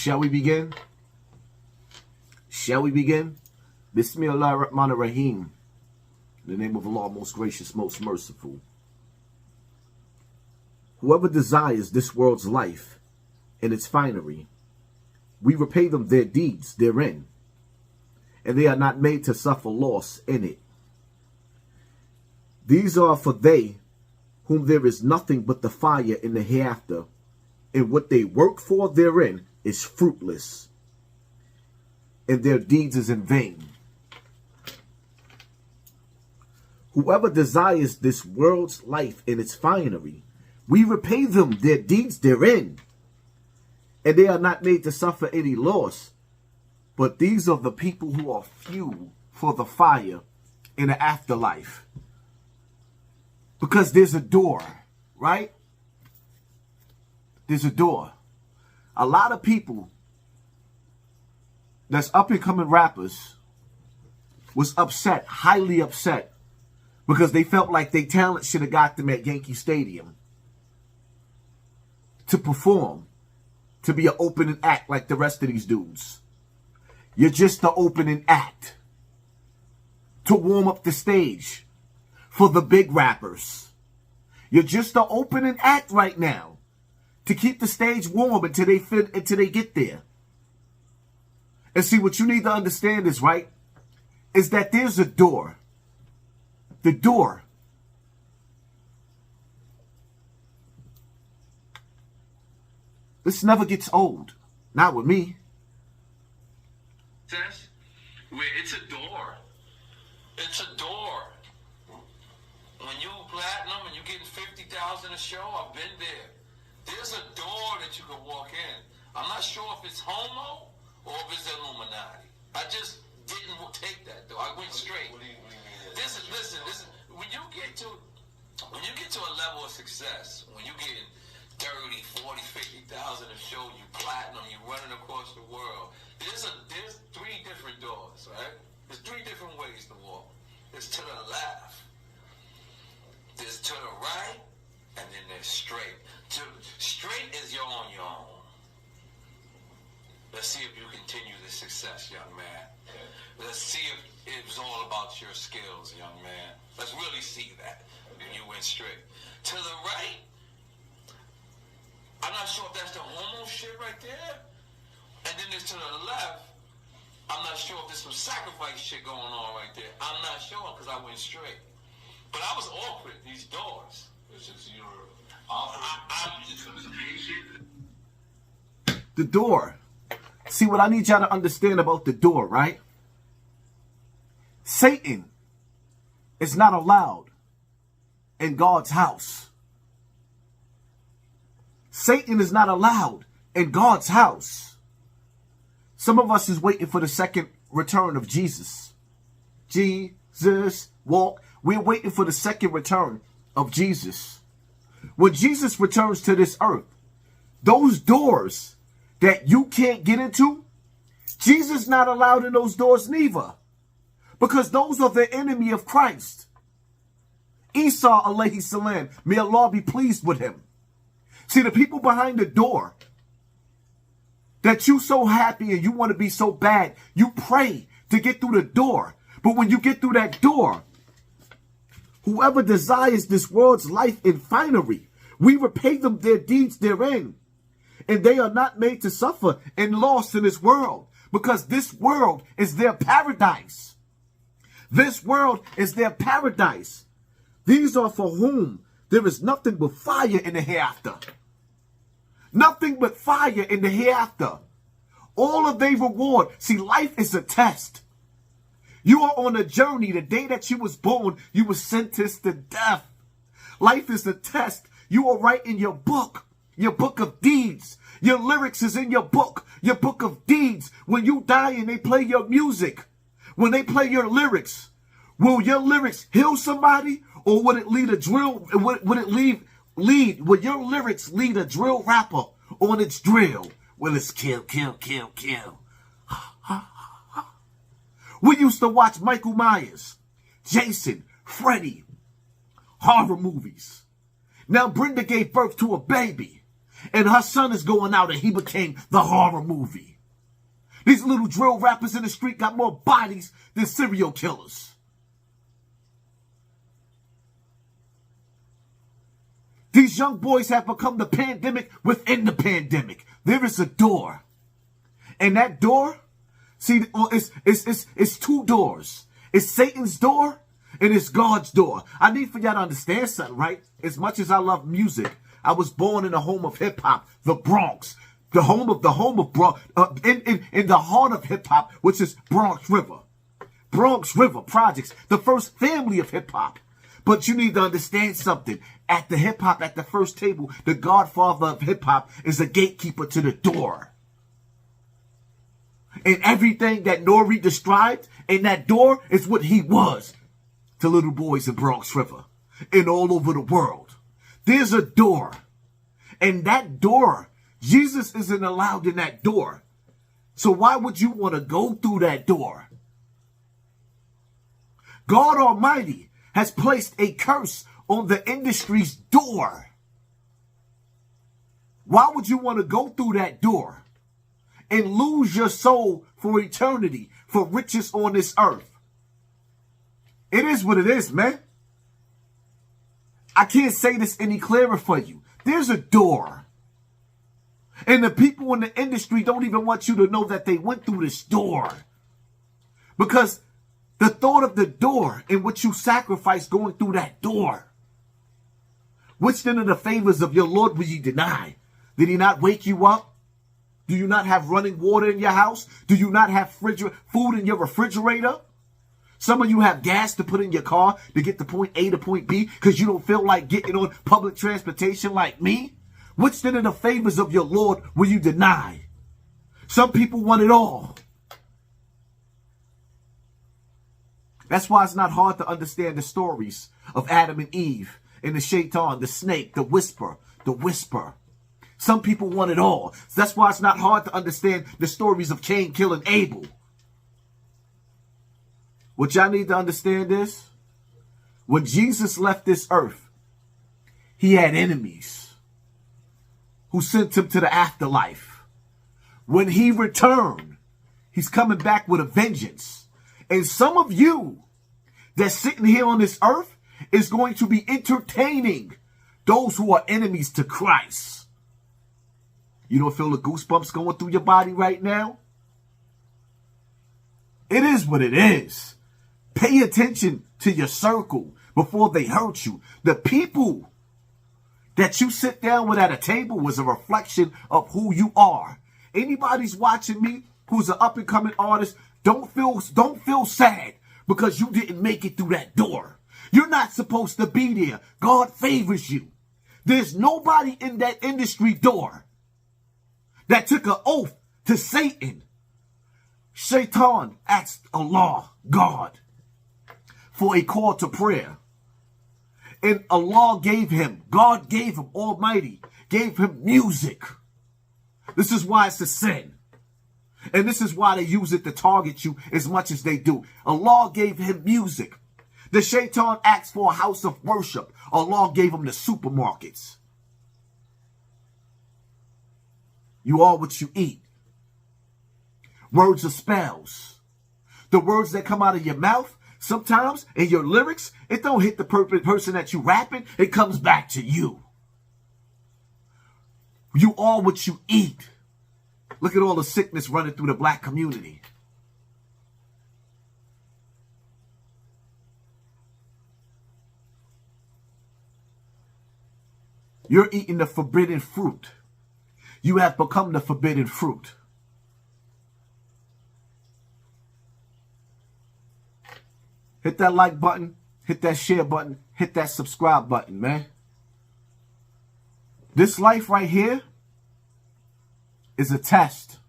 Shall we begin? Shall we begin? Bismillah ar-Rahman ar-Rahim. In the name of Allah, most gracious, most merciful. Whoever desires this world's life and its finery, we repay them their deeds therein, and they are not made to suffer loss in it. These are for they whom there is nothing but the fire in the hereafter, and what they work for therein is fruitless, and their deeds is in vain. Whoever desires this world's life and its finery, we repay them their deeds therein, and they are not made to suffer any loss. But these are the people who are fuel for the fire in the afterlife. Because there's a door, right? There's a door. A lot of people that's up and coming rappers was upset, highly upset, because they felt like their talent should have got them at Yankee Stadium to perform, to be an opening act like the rest of these dudes. You're just the opening act to warm up the stage for the big rappers. You're just the opening act right now to keep the stage warm until they get there. And see, what you need to understand is, right, is that there's a door. The door. This never gets old. Not with me. Where it's a door. It's a door. When you platinum and you're getting 50,000 a show, I've been there. There's a door that you can walk in. I'm not sure if it's homo or if it's Illuminati. I just didn't take that though. I went straight. Listen. When you get to a level of success, when you get 30, 40, 50,000 a show, you platinum, you running across the world. There's three different doors, right? There's three different ways to walk. There's to the left, there's to the right, and then there's straight. Straight is you're on your own. Let's see if you continue this success, young man. Let's see if it's all about your skills, young man. Let's really see that. And you went straight. To the right, I'm not sure if that's the homo shit right there. And then there's to the left, I'm not sure if there's some sacrifice shit going on right there. I'm not sure because I went straight. But I was offered these doors. It's just your The door. See, what I need y'all to understand about the door, right? Satan is not allowed in God's house. Satan is not allowed in God's house. Some of us is waiting for the second return of Jesus. Jesus walk. We're waiting for the second return of Jesus. When Jesus returns to this earth, those doors that you can't get into, Jesus not allowed in those doors neither. Because those are the enemy of Christ. Isa alayhi salam, may Allah be pleased with him. See, the people behind the door that you so happy and you want to be so bad, you pray to get through the door. But when you get through that door, whoever desires this world's life in finery, we repay them their deeds therein. And they are not made to suffer and loss in this world, because this world is their paradise. This world is their paradise. These are for whom there is nothing but fire in the hereafter. Nothing but fire in the hereafter. All of their reward. See, life is a test. You are on a journey. The day that you was born, you were sentenced to death. Life is a test. You are writing your book of deeds. Your lyrics is in your book of deeds. When you die and they play your music, when they play your lyrics, will your lyrics heal somebody, or would it lead a drill? Would it would your lyrics lead a drill rapper on its drill? Well, it's kill, kill, kill, kill. We used to watch Michael Myers, Jason, Freddy, horror movies. Now Brenda gave birth to a baby. And her son is going out and he became the horror movie. These little drill rappers in the street got more bodies than serial killers. These young boys have become the pandemic within the pandemic. There is a door. And that door, see, it's two doors. It's Satan's door and it's God's door. I need for y'all to understand something, right? As much as I love music, I was born in the home of hip hop, the Bronx, the home of Bronx, in the heart of hip hop, which is Bronx River Projects, the first family of hip hop. But you need to understand something. At the hip hop, at the first table, the godfather of hip hop is a gatekeeper to the door. And everything that Nori described in that door is what he was to little boys in Bronx River and all over the world. There's a door. And that door, Jesus isn't allowed in that door. So why would you want to go through that door? God Almighty has placed a curse on the industry's door. Why would you want to go through that door and lose your soul for eternity, for riches on this earth? It is what it is, man. I can't say this any clearer for you. There's a door. And the people in the industry don't even want you to know that they went through this door. Because the thought of the door and what you sacrifice going through that door. Which then of the favors of your Lord will you deny? Did he not wake you up? Do you not have running water in your house? Do you not have food in your refrigerator? Some of you have gas to put in your car to get to point A to point B because you don't feel like getting on public transportation like me. Which then of the favors of your Lord will you deny? Some people want it all. That's why it's not hard to understand the stories of Adam and Eve and the Shaitan, the snake, the whisper. Some people want it all. That's why it's not hard to understand the stories of Cain killing Abel. What y'all need to understand is, when Jesus left this earth, he had enemies who sent him to the afterlife. When he returned, he's coming back with a vengeance. And some of you that's sitting here on this earth is going to be entertaining those who are enemies to Christ. You don't feel the goosebumps going through your body right now? It is what it is. Pay attention to your circle before they hurt you. The people that you sit down with at a table was a reflection of who you are. Anybody's watching me who's an up-and-coming artist, don't feel sad because you didn't make it through that door. You're not supposed to be there. God favors you. There's nobody in that industry door that took an oath to Satan. Shaitan asked Allah, God, for a call to prayer. And Allah gave him, God gave him, Almighty, gave him music. This is why it's a sin. And this is why they use it to target you as much as they do. Allah gave him music. The Shaitan asked for a house of worship. Allah gave him the supermarkets. You are what you eat. Words are spells. The words that come out of your mouth, sometimes in your lyrics, it don't hit the person that you rapping. It comes back to you. You are what you eat. Look at all the sickness running through the black community. You're eating the forbidden fruit. You have become the forbidden fruit. Hit that like button, hit that share button, hit that subscribe button, man. This life right here is a test.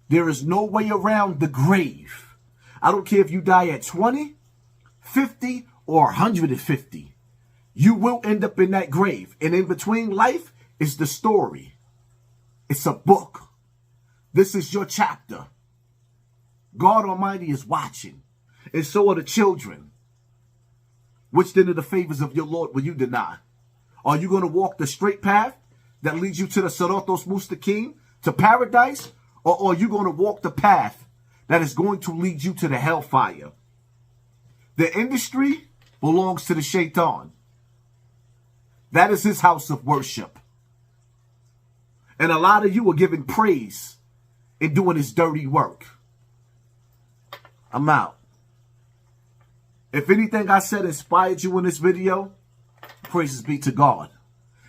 There is no way around the grave. I don't care if you die at 20, 50, or 150. You will end up in that grave. And in between life is the story. It's a book. This is your chapter. God Almighty is watching. And so are the children. Which then of the favors of your Lord will you deny? Are you going to walk the straight path? that leads you to the Sorotos Mustaqim, to paradise? Or are you going to walk the path that is going to lead you to the hellfire? The industry belongs to the Shaitan. That is his house of worship. And a lot of you are giving praise and doing his dirty work. I'm out. If anything I said inspired you in this video, praises be to God.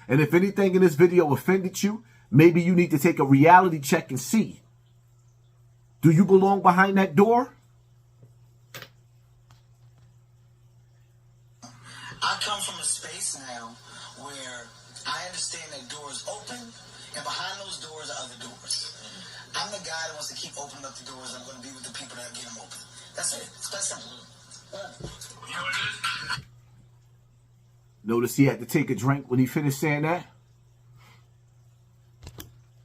And if anything in this video offended you, maybe you need to take a reality check and see. Do you belong behind that door? I come from a space now where I understand that doors open, and behind those doors are other doors. I'm the guy that wants to keep opening up the doors. I'm going to be with the people that get them open. That's it. It's that simple. Notice he had to take a drink when he finished saying that.